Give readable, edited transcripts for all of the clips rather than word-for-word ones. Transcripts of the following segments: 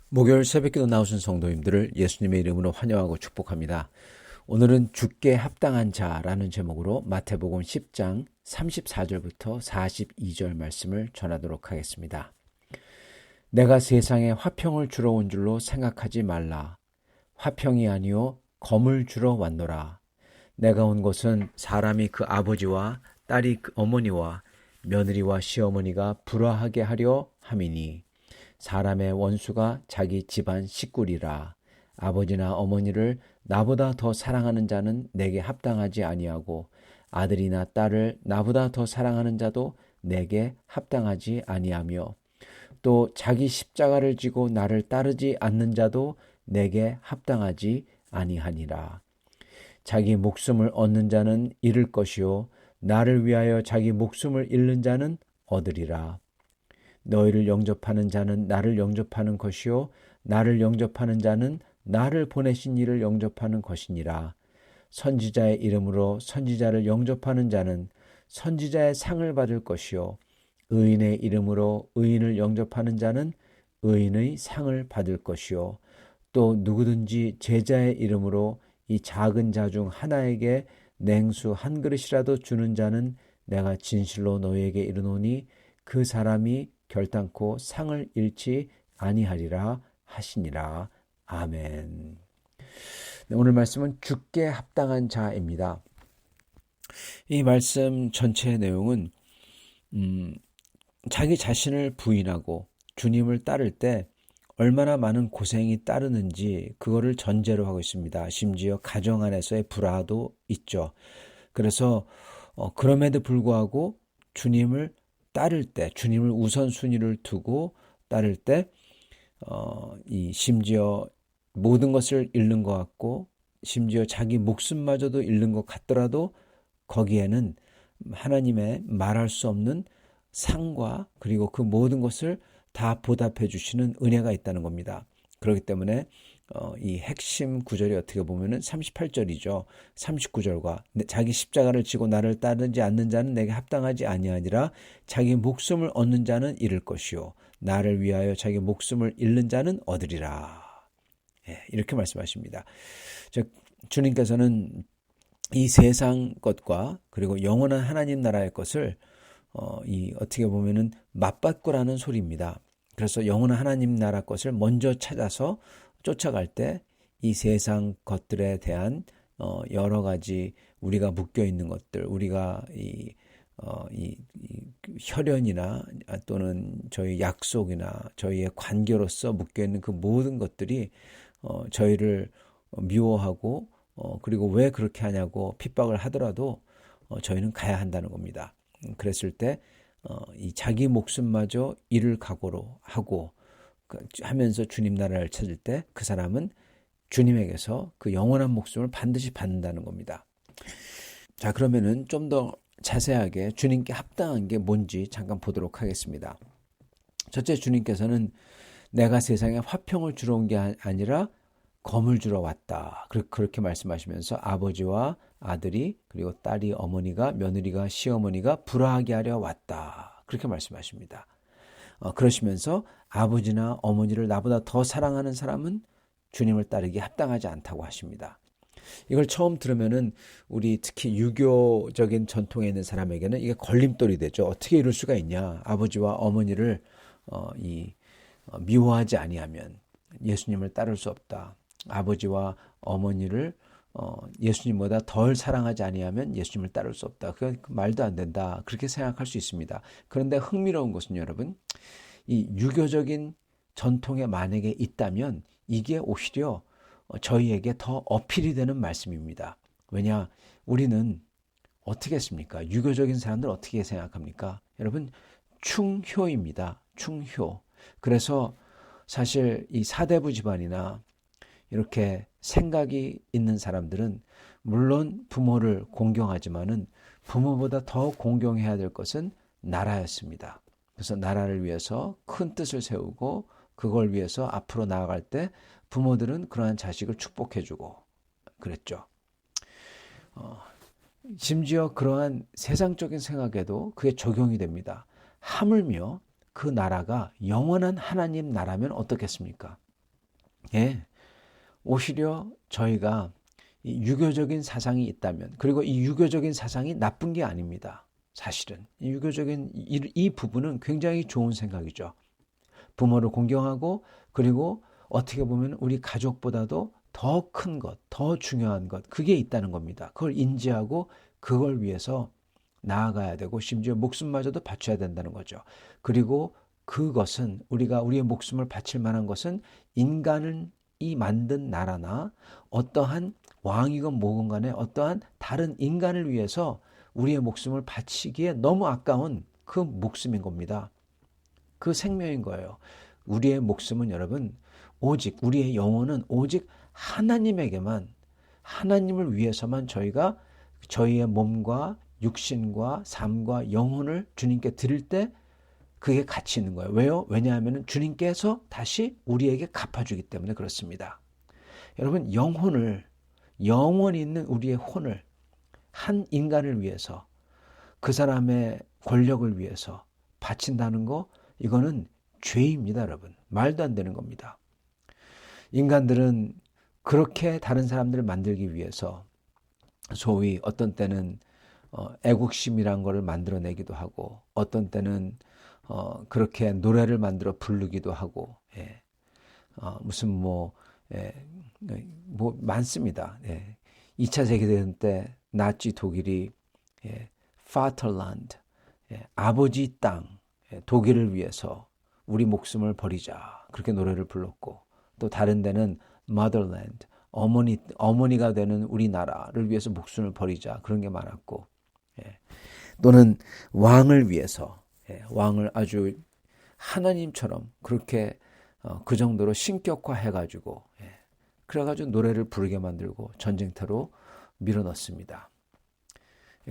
목요일 새벽기도 나오신 성도님들을 예수님의 이름으로 환영하고 축복합니다. 오늘은 죽게 합당한 자라는 제목으로 마태복음 10장 34절부터 42절 말씀을 전하도록 하겠습니다. 내가 세상에 화평을 주러 온 줄로 생각하지 말라. 화평이 아니요 검을 주러 왔노라. 내가 온 것은 사람이 그 아버지와 딸이 그 어머니와 며느리와 시어머니가 불화하게 하려 함이니 사람의 원수가 자기 집안 식구리라. 아버지나 어머니를 나보다 더 사랑하는 자는 내게 합당하지 아니하고 아들이나 딸을 나보다 더 사랑하는 자도 내게 합당하지 아니하며 또 자기 십자가를 지고 나를 따르지 않는 자도 내게 합당하지 아니하니라. 자기 목숨을 얻는 자는 잃을 것이요 나를 위하여 자기 목숨을 잃는 자는 얻으리라. 너희를 영접하는 자는 나를 영접하는 것이요 나를 영접하는 자는 나를 보내신 이를 영접하는 것이니라. 선지자의 이름으로 선지자를 영접하는 자는 선지자의 상을 받을 것이요 의인의 이름으로 의인을 영접하는 자는 의인의 상을 받을 것이요 또 누구든지 제자의 이름으로 이 작은 자 중 하나에게 냉수 한 그릇이라도 주는 자는 내가 진실로 너희에게 이르노니 그 사람이 결단코 상을 잃지 아니하리라 하시니라. 아멘. 오늘 말씀은 죽게 합당한 자입니다. 이 말씀 전체의 내용은 자기 자신을 부인하고 주님을 따를 때 얼마나 많은 고생이 따르는지 그거를 전제로 하고 있습니다. 심지어 가정 안에서의 불화도 있죠. 그래서 그럼에도 불구하고 주님을 따를 때, 주님을 우선순위를 두고 따를 때 심지어 모든 것을 잃는 것 같고 심지어 자기 목숨마저도 잃는 것 같더라도 거기에는 하나님의 말할 수 없는 상과 그리고 그 모든 것을 다 보답해 주시는 은혜가 있다는 겁니다. 그렇기 때문에 이 핵심 구절이 어떻게 보면은 38절이죠. 39절과 자기 십자가를 지고 나를 따르지 않는 자는 내게 합당하지 아니하니라. 자기 목숨을 얻는 자는 잃을 것이요 나를 위하여 자기 목숨을 잃는 자는 얻으리라. 이렇게 말씀하십니다. 즉 주님께서는 이 세상 것과 그리고 영원한 하나님 나라의 것을 어떻게 보면은 맞바꾸라는 소리입니다. 그래서 영원한 하나님 나라 것을 먼저 찾아서 쫓아갈 때 이 세상 것들에 대한 여러 가지 우리가 묶여 있는 것들, 우리가 이 혈연이나 또는 저희 약속이나 저희의 관계로서 묶여 있는 그 모든 것들이 저희를 미워하고 그리고 왜 그렇게 하냐고 핍박을 하더라도 저희는 가야 한다는 겁니다. 그랬을 때 이 자기 목숨마저 잃을 각오로 하고 하면서 주님 나라를 찾을 때 그 사람은 주님에게서 그 영원한 목숨을 반드시 받는다는 겁니다. 자, 그러면은 좀 더 자세하게 주님께 합당한 게 뭔지 잠깐 보도록 하겠습니다. 첫째, 주님께서는 내가 세상에 화평을 주러 온 게 아니라 검을 주러 왔다. 그렇게 말씀하시면서 아버지와 아들이 그리고 딸이 어머니가 며느리가 시어머니가 불화하게 하려 왔다. 그렇게 말씀하십니다. 그러시면서 아버지나 어머니를 나보다 더 사랑하는 사람은 주님을 따르기 합당하지 않다고 하십니다. 이걸 처음 들으면은 우리 특히 유교적인 전통에 있는 사람에게는 이게 걸림돌이 되죠. 어떻게 이럴 수가 있냐? 아버지와 어머니를 미워하지 아니하면 예수님을 따를 수 없다. 아버지와 어머니를 예수님보다 덜 사랑하지 아니하면 예수님을 따를 수 없다. 그건 말도 안 된다. 그렇게 생각할 수 있습니다. 그런데 흥미로운 것은 여러분, 이 유교적인 전통에 만약에 있다면 이게 오히려 저희에게 더 어필이 되는 말씀입니다. 왜냐? 우리는 어떻게 했습니까? 유교적인 사람들 어떻게 생각합니까? 여러분, 충효입니다. 충효. 그래서 사실 이 사대부 집안이나 이렇게 생각이 있는 사람들은 물론 부모를 공경하지만은 부모보다 더 공경해야 될 것은 나라였습니다. 그래서 나라를 위해서 큰 뜻을 세우고 그걸 위해서 앞으로 나아갈 때 부모들은 그러한 자식을 축복해주고 그랬죠. 심지어 그러한 세상적인 생각에도 그게 적용이 됩니다. 하물며 그 나라가 영원한 하나님 나라면 어떻겠습니까? 예, 오히려 저희가 이 유교적인 사상이 있다면, 그리고 이 유교적인 사상이 나쁜 게 아닙니다. 사실은 이 유교적인 이 부분은 굉장히 좋은 생각이죠. 부모를 공경하고 그리고 어떻게 보면 우리 가족보다도 더 큰 것, 더 중요한 것, 그게 있다는 겁니다. 그걸 인지하고 그걸 위해서 나아가야 되고 심지어 목숨마저도 바쳐야 된다는 거죠. 그리고 그것은 우리의 목숨을 바칠 만한 것은 인간을 이 만든 나라나 어떠한 왕이건 뭐건 간에 어떠한 다른 인간을 위해서 우리의 목숨을 바치기에 너무 아까운 그 목숨인 겁니다. 그 생명인 거예요. 우리의 목숨은 여러분, 오직 우리의 영혼은 오직 하나님에게만, 하나님을 위해서만 저희가 저희의 몸과 육신과 삶과 영혼을 주님께 드릴 때 그게 가치 있는 거예요. 왜요? 왜냐하면 주님께서 다시 우리에게 갚아주기 때문에 그렇습니다. 여러분, 영원히 있는 우리의 혼을 한 인간을 위해서, 그 사람의 권력을 위해서 바친다는 거, 이거는 죄입니다, 여러분. 말도 안 되는 겁니다. 인간들은 그렇게 다른 사람들을 만들기 위해서 소위 어떤 때는 애국심이란 거를 만들어내기도 하고 어떤 때는 그렇게 노래를 만들어 부르기도 하고 무슨 많습니다. 2차 세계대전 때 나치 독일이 Vaterland, 아버지 땅, 독일을 위해서 우리 목숨을 버리자 그렇게 노래를 불렀고 또 다른 데는 Motherland, 어머니가 되는 우리나라를 위해서 목숨을 버리자 그런 게 많았고 또는 왕을 위해서 왕을 아주 하나님처럼 그렇게 그 정도로 신격화해가지고 그래가지고 노래를 부르게 만들고 전쟁터로 밀어넣습니다.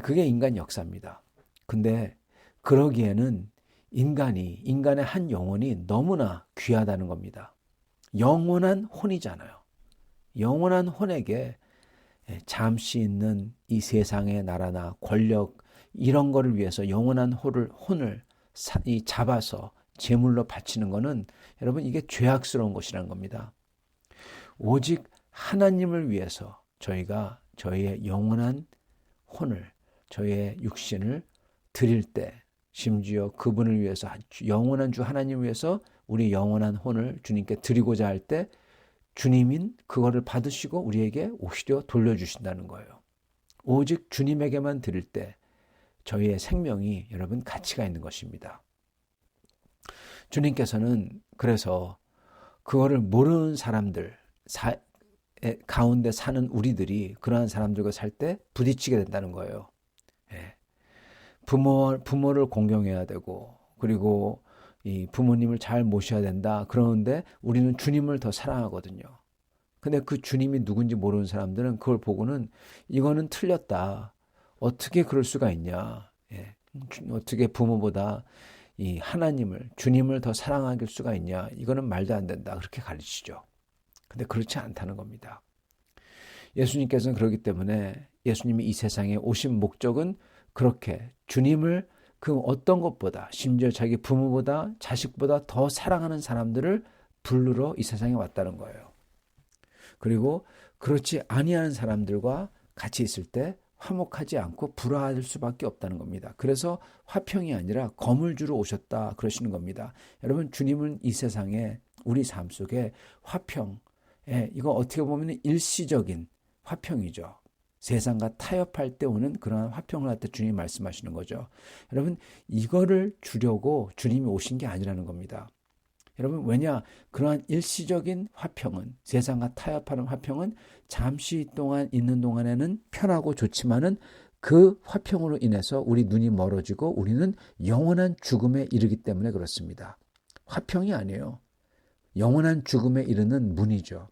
그게 인간 역사입니다. 근데 그러기에는 인간의 한 영혼이 너무나 귀하다는 겁니다. 영원한 혼이잖아요. 영원한 혼에게 잠시 있는 이 세상의 나라나 권력 이런 거를 위해서 영원한 혼을 잡아서 제물로 바치는 거는 여러분 이게 죄악스러운 것이라는 겁니다. 오직 하나님을 위해서 저희가 저희의 영원한 혼을, 저희의 육신을 드릴 때 심지어 그분을 위해서 영원한 주 하나님을 위해서 우리 영원한 혼을 주님께 드리고자 할 때 주님인 그거를 받으시고 우리에게 오히려 돌려주신다는 거예요. 오직 주님에게만 드릴 때 저희의 생명이 여러분 가치가 있는 것입니다. 주님께서는 그래서 그거를 모르는 사람들 가운데 사는 우리들이 그러한 사람들과 살 때 부딪히게 된다는 거예요. 부모를 공경해야 되고 그리고 이 부모님을 잘 모셔야 된다. 그러는데 우리는 주님을 더 사랑하거든요. 근데 그 주님이 누군지 모르는 사람들은 그걸 보고는 이거는 틀렸다. 어떻게 그럴 수가 있냐. 어떻게 부모보다 이 하나님을, 주님을 더 사랑할 수가 있냐? 이거는 말도 안 된다. 그렇게 가르치죠. 근데 그렇지 않다는 겁니다. 예수님께서는 그렇기 때문에 예수님이 이 세상에 오신 목적은 그렇게 주님을 그 어떤 것보다, 심지어 자기 부모보다 자식보다 더 사랑하는 사람들을 부르러 이 세상에 왔다는 거예요. 그리고 그렇지 아니하는 사람들과 같이 있을 때 화목하지 않고 불화할 수밖에 없다는 겁니다. 그래서 화평이 아니라 검을 주러 오셨다 그러시는 겁니다. 여러분, 주님은 이 세상에 우리 삶 속에 화평, 이거 어떻게 보면 일시적인 화평이죠. 세상과 타협할 때 오는 그러한 화평을 갖다 주님이 말씀하시는 거죠. 여러분, 이거를 주려고 주님이 오신 게 아니라는 겁니다. 여러분, 왜냐? 그러한 일시적인 화평은, 세상과 타협하는 화평은 잠시 동안 있는 동안에는 편하고 좋지만은 그 화평으로 인해서 우리 눈이 멀어지고 우리는 영원한 죽음에 이르기 때문에 그렇습니다. 화평이 아니에요. 영원한 죽음에 이르는 문이죠.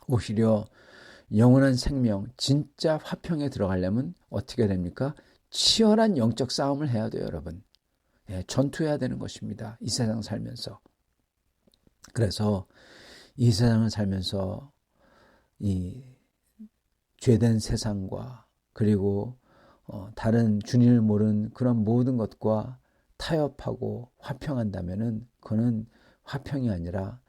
오히려 영원한 생명, 진짜 화평에 들어가려면 어떻게 됩니까? 치열한 영적 싸움을 해야 돼요, 여러분. 전투해야 되는 것입니다. 이 세상 살면서. 그래서 이 세상을 살면서 이 죄된 세상과 그리고 다른 주님을 모르는 그런 모든 것과 타협하고 화평한다면은 그거는 화평이 아니라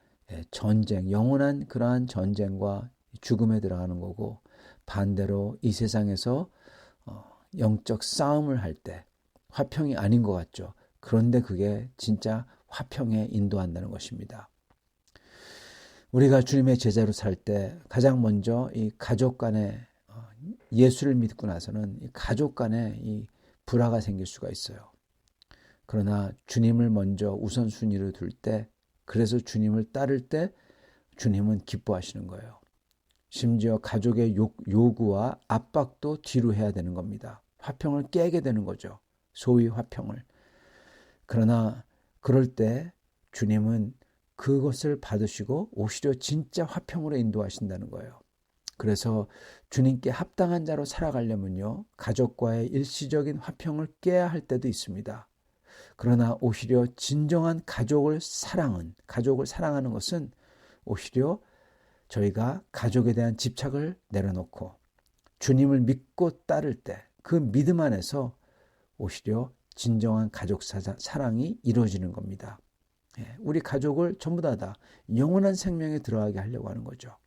전쟁, 영원한 그러한 전쟁과 죽음에 들어가는 거고, 반대로 이 세상에서 영적 싸움을 할 때 화평이 아닌 것 같죠. 그런데 그게 진짜 화평에 인도한다는 것입니다. 우리가 주님의 제자로 살 때 가장 먼저 이 가족 간에 예수를 믿고 나서는 이 가족 간에 이 불화가 생길 수가 있어요. 그러나 주님을 먼저 우선순위로 둘 때, 그래서 주님을 따를 때 주님은 기뻐하시는 거예요. 심지어 가족의 요구와 압박도 뒤로 해야 되는 겁니다. 화평을 깨게 되는 거죠. 소위 화평을. 그러나 그럴 때 주님은 그것을 받으시고 오히려 진짜 화평으로 인도하신다는 거예요. 그래서 주님께 합당한 자로 살아가려면요, 가족과의 일시적인 화평을 깨야 할 때도 있습니다. 그러나 오히려 진정한 가족을 사랑하는 것은 오히려 저희가 가족에 대한 집착을 내려놓고 주님을 믿고 따를 때 그 믿음 안에서 오히려 진정한 가족 사랑이 이루어지는 겁니다. 우리 가족을 전부 다 영원한 생명에 들어가게 하려고 하는 거죠.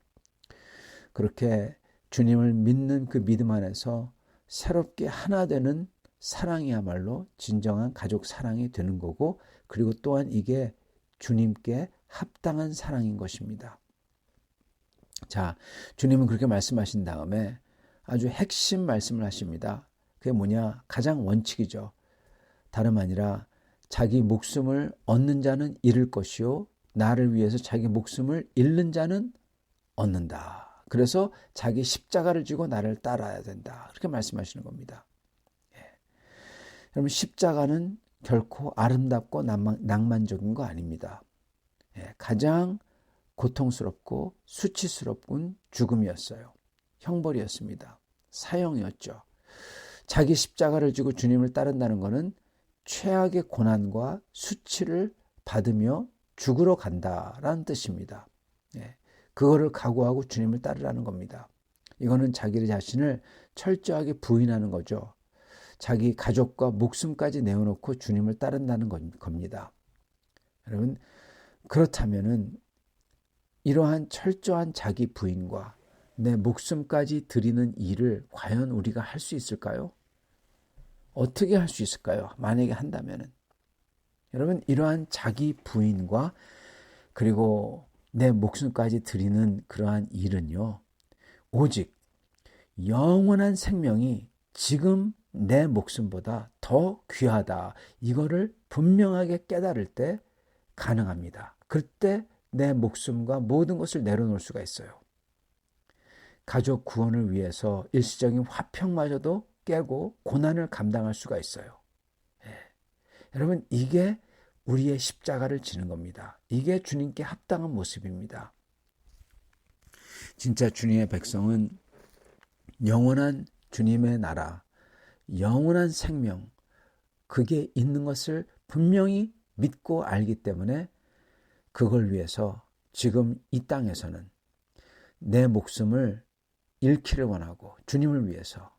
그렇게 주님을 믿는 그 믿음 안에서 새롭게 하나 되는 사랑이야말로 진정한 가족 사랑이 되는 거고, 그리고 또한 이게 주님께 합당한 사랑인 것입니다. 자, 주님은 그렇게 말씀하신 다음에 아주 핵심 말씀을 하십니다. 그게 뭐냐? 가장 원칙이죠. 다름 아니라 자기 목숨을 얻는 자는 잃을 것이요, 나를 위해서 자기 목숨을 잃는 자는 얻는다. 그래서 자기 십자가를 지고 나를 따라야 된다. 그렇게 말씀하시는 겁니다. 여러분, 십자가는 결코 아름답고 낭만적인 거 아닙니다. 가장 고통스럽고 수치스럽군 죽음이었어요. 형벌이었습니다. 사형이었죠. 자기 십자가를 지고 주님을 따른다는 것은 최악의 고난과 수치를 받으며 죽으러 간다라는 뜻입니다. 그거를 각오하고 주님을 따르라는 겁니다. 이거는 자기 자신을 철저하게 부인하는 거죠. 자기 가족과 목숨까지 내어놓고 주님을 따른다는 겁니다. 여러분, 그렇다면은 이러한 철저한 자기 부인과 내 목숨까지 드리는 일을 과연 우리가 할 수 있을까요? 어떻게 할 수 있을까요? 만약에 한다면은. 여러분, 이러한 자기 부인과 그리고 내 목숨까지 드리는 그러한 일은요, 오직 영원한 생명이 지금 내 목숨보다 더 귀하다, 이거를 분명하게 깨달을 때 가능합니다. 그때 내 목숨과 모든 것을 내려놓을 수가 있어요. 가족 구원을 위해서 일시적인 화평마저도 깨고 고난을 감당할 수가 있어요. 여러분, 이게 우리의 십자가를 지는 겁니다. 이게 주님께 합당한 모습입니다. 진짜 주님의 백성은 영원한 주님의 나라, 영원한 생명, 그게 있는 것을 분명히 믿고 알기 때문에 그걸 위해서 지금 이 땅에서는 내 목숨을 잃기를 원하고 주님을 위해서,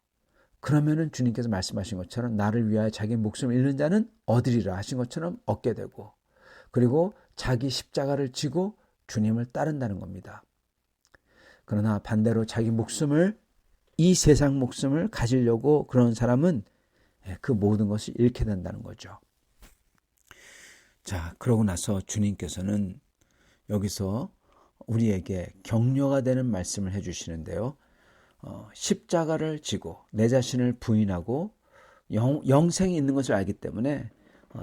그러면은 주님께서 말씀하신 것처럼 나를 위하여 자기 목숨을 잃는 자는 얻으리라 하신 것처럼 얻게 되고, 그리고 자기 십자가를 지고 주님을 따른다는 겁니다. 그러나 반대로 자기 목숨을, 이 세상 목숨을 가지려고 그런 사람은 그 모든 것을 잃게 된다는 거죠. 자, 그러고 나서 주님께서는 여기서 우리에게 격려가 되는 말씀을 해주시는데요. 십자가를 지고 내 자신을 부인하고 영생이 있는 것을 알기 때문에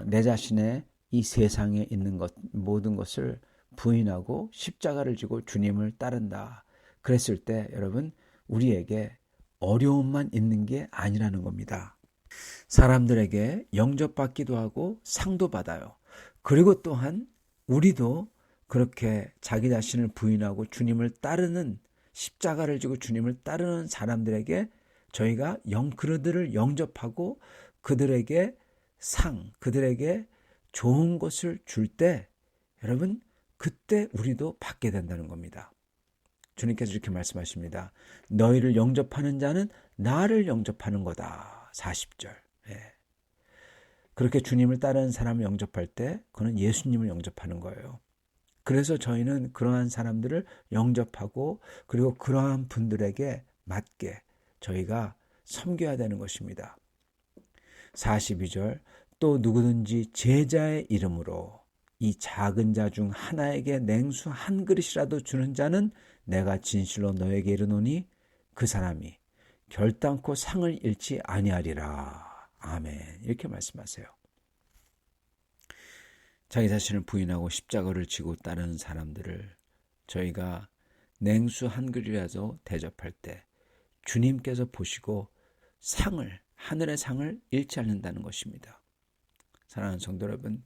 내 자신의 이 세상에 있는 것, 모든 것을 부인하고 십자가를 지고 주님을 따른다. 그랬을 때 여러분, 우리에게 어려움만 있는 게 아니라는 겁니다. 사람들에게 영접받기도 하고 상도 받아요. 그리고 또한 우리도 그렇게 자기 자신을 부인하고 주님을 따르는, 십자가를 지고 주님을 따르는 사람들에게 저희가 그들을 영접하고 그들에게 그들에게 좋은 것을 줄 때 여러분, 그때 우리도 받게 된다는 겁니다. 주님께서 이렇게 말씀하십니다. 너희를 영접하는 자는 나를 영접하는 거다. 40절. 그렇게 주님을 따르는 사람을 영접할 때 그는 예수님을 영접하는 거예요. 그래서 저희는 그러한 사람들을 영접하고 그리고 그러한 분들에게 맞게 저희가 섬겨야 되는 것입니다. 42절, 또 누구든지 제자의 이름으로 이 작은 자 중 하나에게 냉수 한 그릇이라도 주는 자는 내가 진실로 너에게 이르노니 그 사람이 결단코 상을 잃지 아니하리라. 아멘. 이렇게 말씀하세요. 자기 자신을 부인하고 십자가를 지고 따르는 사람들을 저희가 냉수 한 그릇이라도 대접할 때 주님께서 보시고 하늘의 상을 잃지 않는다는 것입니다. 사랑하는 성도 여러분,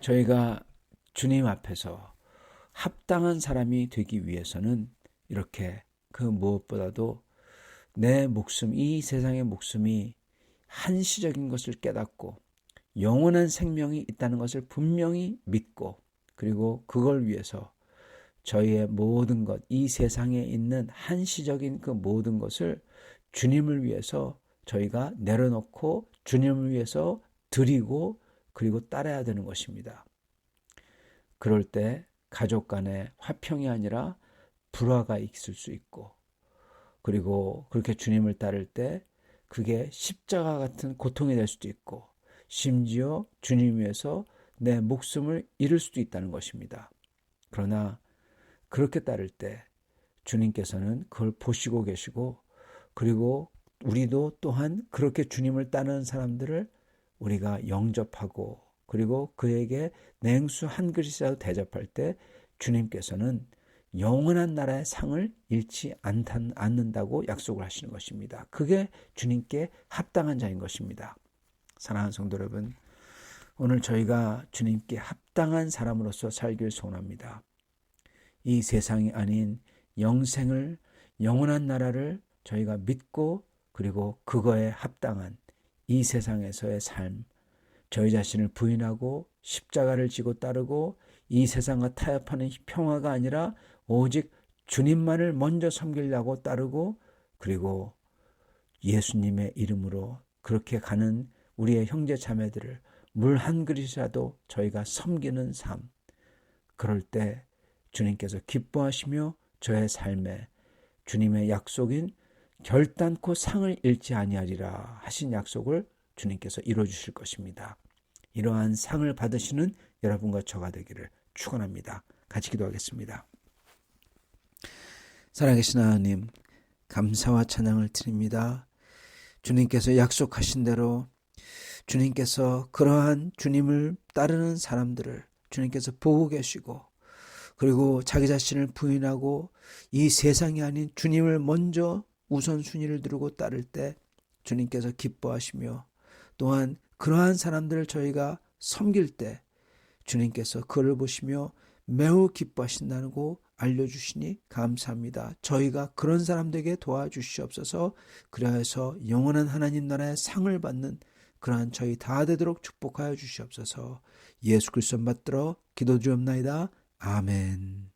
저희가 주님 앞에서 합당한 사람이 되기 위해서는 이렇게 그 무엇보다도 내 목숨, 이 세상의 목숨이 한시적인 것을 깨닫고 영원한 생명이 있다는 것을 분명히 믿고, 그리고 그걸 위해서 저희의 모든 것, 이 세상에 있는 한시적인 그 모든 것을 주님을 위해서 저희가 내려놓고 주님을 위해서 드리고 그리고 따라야 되는 것입니다. 그럴 때 가족 간에 화평이 아니라 불화가 있을 수 있고, 그리고 그렇게 주님을 따를 때 그게 십자가 같은 고통이 될 수도 있고, 심지어 주님 위해서 내 목숨을 잃을 수도 있다는 것입니다. 그러나 그렇게 따를 때 주님께서는 그걸 보시고 계시고, 그리고 우리도 또한 그렇게 주님을 따르는 사람들을 우리가 영접하고 그리고 그에게 냉수 한 그릇이라도 대접할 때 주님께서는 영원한 나라의 상을 잃지 않는다고 약속을 하시는 것입니다. 그게 주님께 합당한 자인 것입니다. 사랑하는 성도 여러분, 오늘 저희가 주님께 합당한 사람으로서 살기를 소원합니다. 이 세상이 아닌 영생을, 영원한 나라를 저희가 믿고 그리고 그거에 합당한 이 세상에서의 삶, 저희 자신을 부인하고 십자가를 지고 따르고 이 세상과 타협하는 평화가 아니라 오직 주님만을 먼저 섬기려고 따르고, 그리고 예수님의 이름으로 그렇게 가는 우리의 형제 자매들을 물 한 그릇이라도 저희가 섬기는 삶, 그럴 때 주님께서 기뻐하시며 저의 삶에 주님의 약속인 결단코 상을 잃지 아니하리라 하신 약속을 주님께서 이루어주실 것입니다. 이러한 상을 받으시는 여러분과 저가 되기를 축원합니다. 같이 기도하겠습니다. 살아계신 하나님, 감사와 찬양을 드립니다. 주님께서 약속하신 대로 주님께서 그러한 주님을 따르는 사람들을 주님께서 보고 계시고, 그리고 자기 자신을 부인하고 이 세상이 아닌 주님을 먼저 우선순위를 두고 따를 때 주님께서 기뻐하시며, 또한 그러한 사람들을 저희가 섬길 때 주님께서 그를 보시며 매우 기뻐하신다고 알려주시니 감사합니다. 저희가 그런 사람들에게 도와주시옵소서. 그래서 영원한 하나님 나라의 상을 받는 그러한 저희 다 되도록 축복하여 주시옵소서. 예수 그리스도 받들어 기도드리옵나이다. 아멘.